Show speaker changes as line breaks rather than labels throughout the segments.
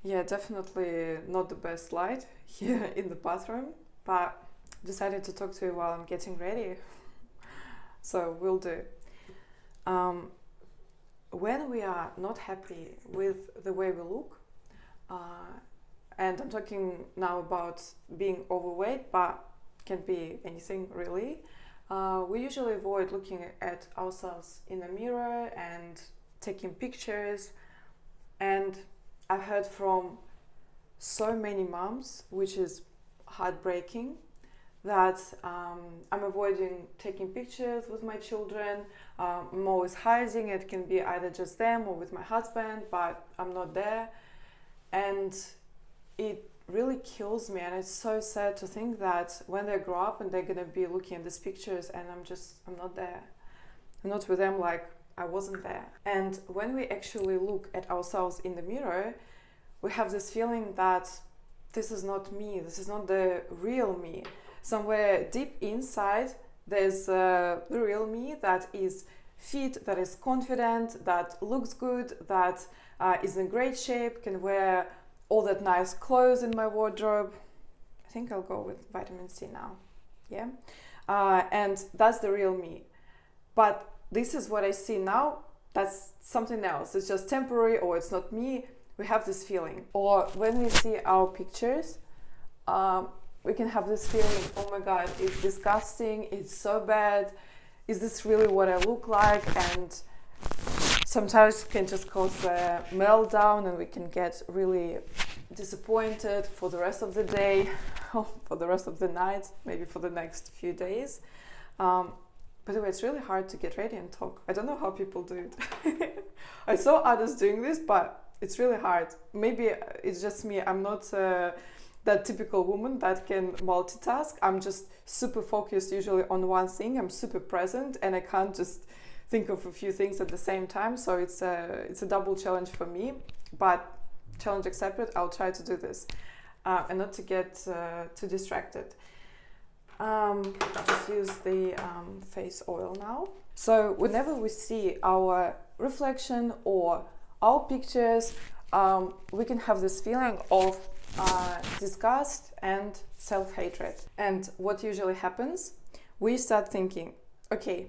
Yeah, definitely not the best light here in the bathroom, but decided to talk to you while I'm getting ready. So we'll do. Um, when we are not happy with the way we look, and I'm talking now about being overweight, but can be anything really, we usually avoid looking at ourselves in the mirror and taking pictures. And I've heard from so many moms, which is heartbreaking, that I'm avoiding taking pictures with my children. I'm always hiding. It can be either just them or with my husband, but I'm not there. And it really kills me. And it's so sad to think that when they grow up and they're going to be looking at these pictures and I'm not there. I'm not with them like I wasn't there. And when we actually look at ourselves in the mirror, we have this feeling that this is not me, this is not the real me. Somewhere deep inside, there's the real me that is fit, that is confident, that looks good, that is in great shape, can wear all that nice clothes in my wardrobe. I think I'll go with vitamin C now. Yeah. And that's the real me. But this is what I see now. That's something else. It's just temporary, or it's not me. We have this feeling. Or when we see our pictures, we can have this feeling, oh my God, it's disgusting, it's so bad. Is this really what I look like? And sometimes it can just cause a meltdown, and we can get really disappointed for the rest of the day, for the rest of the night, maybe for the next few days. By the way, it's really hard to get ready and talk. I don't know how people do it. I saw others doing this, but it's really hard. Maybe it's just me. I'm not that typical woman that can multitask. I'm just super focused usually on one thing. I'm super present, and I can't just think of a few things at the same time. So it's a double challenge for me, but challenge accepted. I'll try to do this and not to get too distracted. Just use the face oil now. So whenever we see our reflection or our pictures, we can have this feeling of disgust and self-hatred. And what usually happens, we start thinking, okay,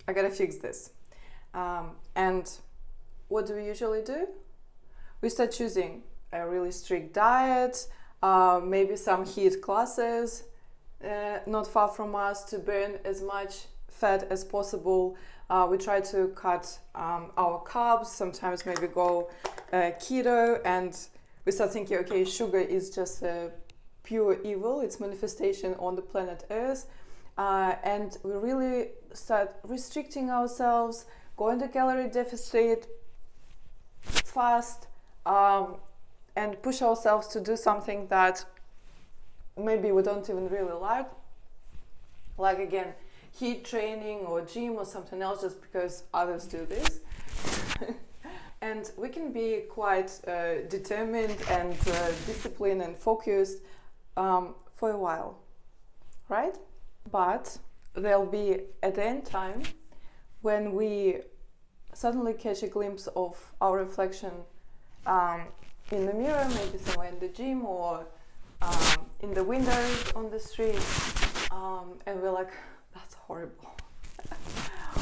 I gotta fix this. And what do we usually do? We start choosing a really strict diet, maybe some HIIT classes, not far from us, to burn as much fat as possible. We try to cut our carbs, sometimes maybe go keto, and we start thinking, okay, sugar is just pure evil, it's manifestation on the planet Earth, and we really start restricting ourselves, go into calorie deficit, fast, and push ourselves to do something that maybe we don't even really like again, HIIT training or gym or something else, just because others do this. And we can be quite determined and disciplined and focused for a while, right? But there'll be at the end time when we suddenly catch a glimpse of our reflection in the mirror, maybe somewhere in the gym or in the windows on the street, and we're like, that's horrible.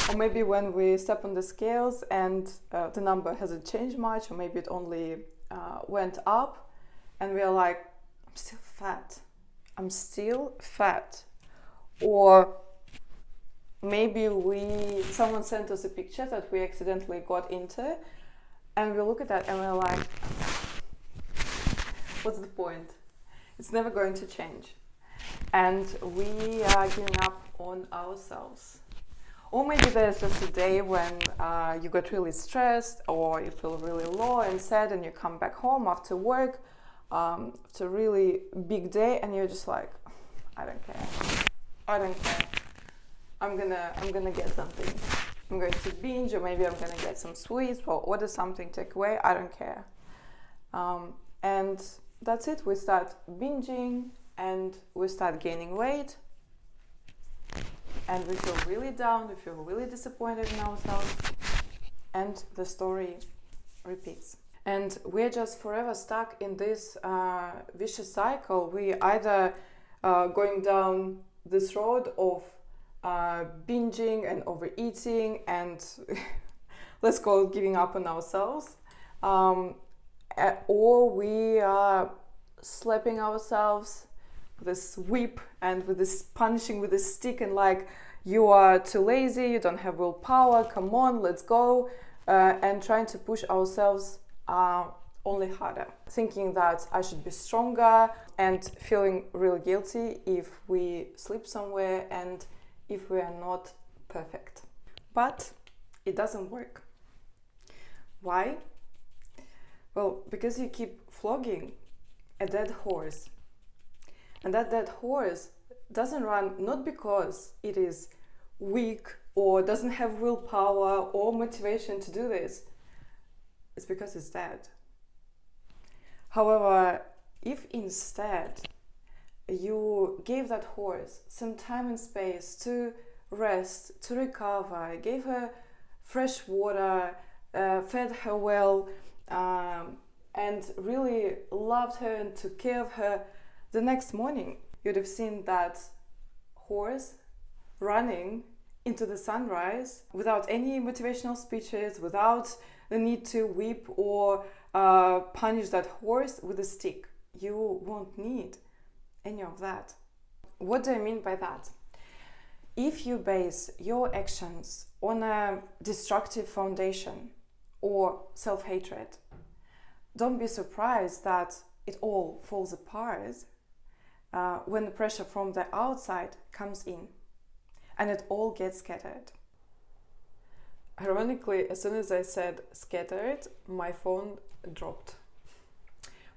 Or maybe when we step on the scales and the number hasn't changed much, or maybe it only went up, and we're like, I'm still fat. Or maybe someone sent us a picture that we accidentally got into, and we look at that and we're like, what's the point? It's never going to change. And we are giving up on ourselves. Or maybe there's just a day when you got really stressed, or you feel really low and sad, and you come back home after work, after a really big day, and you're just like, I don't care. I'm gonna get something. I'm going to binge, or maybe I'm gonna get some sweets or order something, take away. I don't care. And that's it. We start binging and we start gaining weight. And we feel really down, we feel really disappointed in ourselves, and the story repeats. And we're just forever stuck in this vicious cycle. We either going down this road of binging and overeating and let's call it giving up on ourselves, or we are slapping ourselves with this whip and with this punishing with this stick and like, you are too lazy, you don't have willpower, come on, let's go, and trying to push ourselves only harder, thinking that I should be stronger and feeling really guilty if we sleep somewhere and if we are not perfect. But it doesn't work. Why? Well, because you keep flogging a dead horse. And that dead horse doesn't run not because it is weak or doesn't have willpower or motivation to do this. It's because it's dead. However, if instead you gave that horse some time and space to rest, to recover, gave her fresh water, fed her well, and really loved her and took care of her, the next morning you'd have seen that horse running into the sunrise without any motivational speeches, without the need to whip or punish that horse with a stick. You won't need any of that. What do I mean by that? If you base your actions on a destructive foundation or self-hatred, don't be surprised that it all falls apart when the pressure from the outside comes in and it all gets scattered. Ironically, as soon as I said scattered, my phone dropped.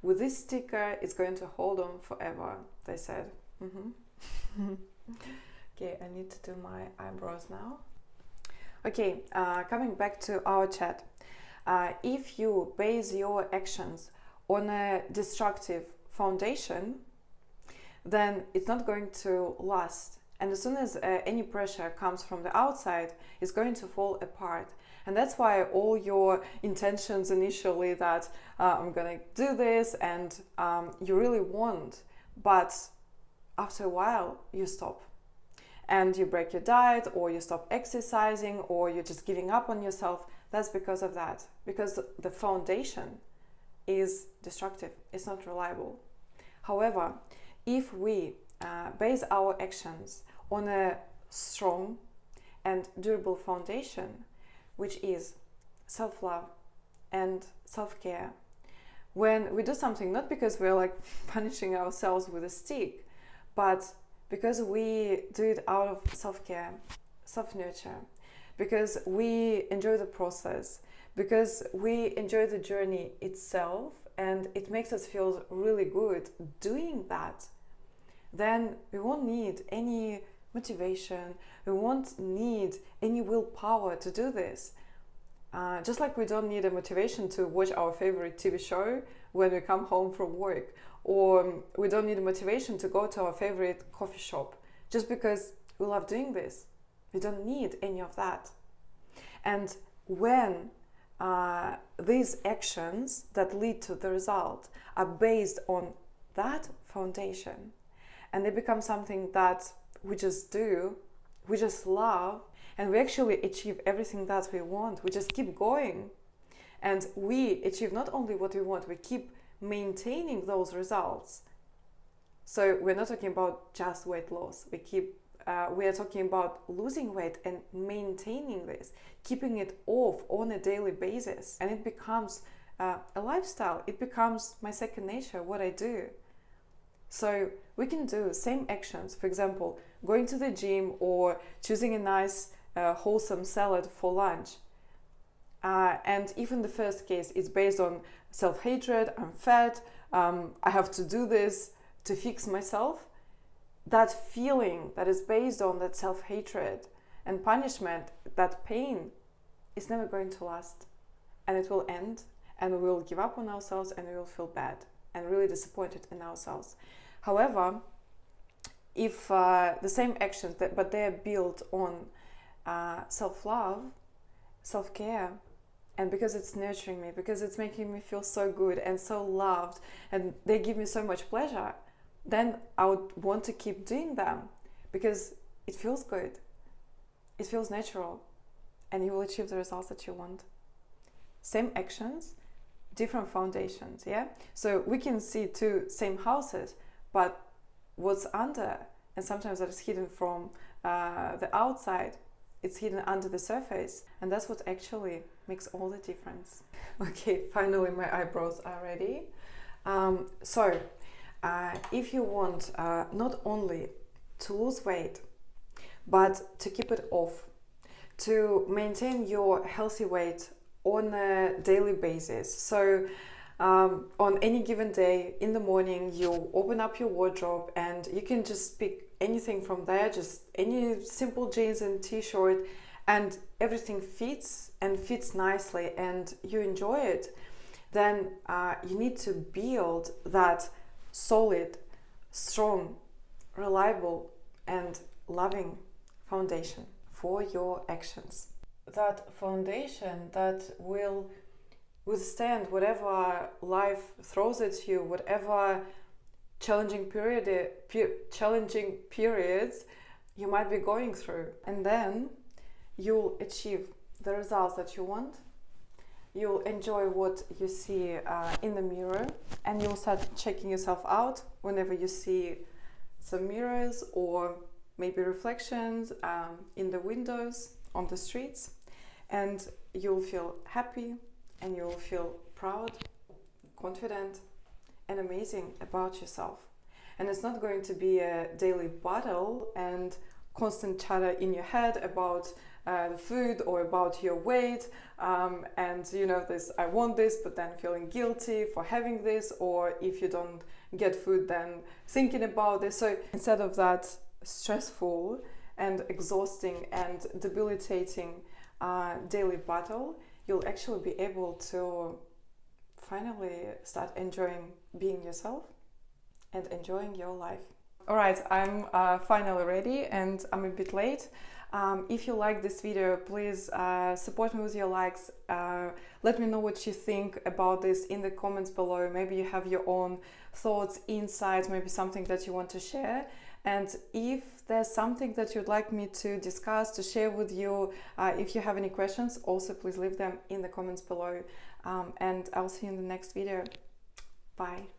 With this sticker, it's going to hold on forever, they said. Okay, I need to do my eyebrows now. Okay, coming back to our chat. If you base your actions on a destructive foundation, then it's not going to last. And as soon as any pressure comes from the outside, it's going to fall apart. And that's why all your intentions initially that I'm gonna do this and you really want, but after a while you stop. And you break your diet or you stop exercising or you're just giving up on yourself. That's because of that. Because the foundation is destructive. It's not reliable. However, if we base our actions on a strong and durable foundation, which is self-love and self-care, when we do something not because we're like punishing ourselves with a stick, but because we do it out of self-care, self-nurture, because we enjoy the process, because we enjoy the journey itself and it makes us feel really good doing that, then we won't need any motivation, we won't need any willpower to do this. Just like we don't need a motivation to watch our favorite TV show when we come home from work, or we don't need a motivation to go to our favorite coffee shop just because we love doing this. We don't need any of that. And when these actions that lead to the result are based on that foundation, and they become something that we just do, we just love, and we actually achieve everything that we want, we just keep going. And we achieve not only what we want, we keep maintaining those results. So we're not talking about just weight loss. We are talking about losing weight and maintaining this, keeping it off on a daily basis. And it becomes a lifestyle. It becomes my second nature, what I do. So we can do same actions, for example, going to the gym or choosing a nice wholesome salad for lunch. And even the first case is based on self-hatred, I'm fat, I have to do this to fix myself. That feeling that is based on that self-hatred and punishment, that pain, is never going to last. And it will end, and we will give up on ourselves, and we will feel bad and really disappointed in ourselves. However, if the same actions, but they are built on self-love, self-care, and because it's nurturing me, because it's making me feel so good and so loved, and they give me so much pleasure, then I would want to keep doing them because it feels good, it feels natural, and you will achieve the results that you want. Same actions, different foundations, yeah? So we can see two same houses, but what's under, and sometimes that is hidden from the outside, it's hidden under the surface, and that's what actually makes all the difference. Okay, finally my eyebrows are ready. If you want not only to lose weight, but to keep it off, to maintain your healthy weight on a daily basis. So on any given day in the morning, you open up your wardrobe and you can just pick anything from there, just any simple jeans and t-shirt, and everything fits and fits nicely and you enjoy it. Then you need to build that solid, strong, reliable and loving foundation for your actions. That foundation that will withstand whatever life throws at you, whatever challenging periods you might be going through. And then you'll achieve the results that you want. You'll enjoy what you see in the mirror, and you'll start checking yourself out whenever you see some mirrors or maybe reflections in the windows on the streets, and you'll feel happy and you'll feel proud, confident and amazing about yourself. And it's not going to be a daily battle and constant chatter in your head about the food or about your weight, and this, I want this, but then feeling guilty for having this, or if you don't get food then thinking about this. So instead of that stressful and exhausting and debilitating daily battle, you'll actually be able to finally start enjoying being yourself and enjoying your life. All right, I'm finally ready and I'm a bit late. If you like this video, please support me with your likes. Let me know what you think about this in the comments below. Maybe you have your own thoughts, insights, maybe something that you want to share. And if there's something that you'd like me to discuss, to share with you, if you have any questions, also please leave them in the comments below. And I'll see you in the next video. Bye.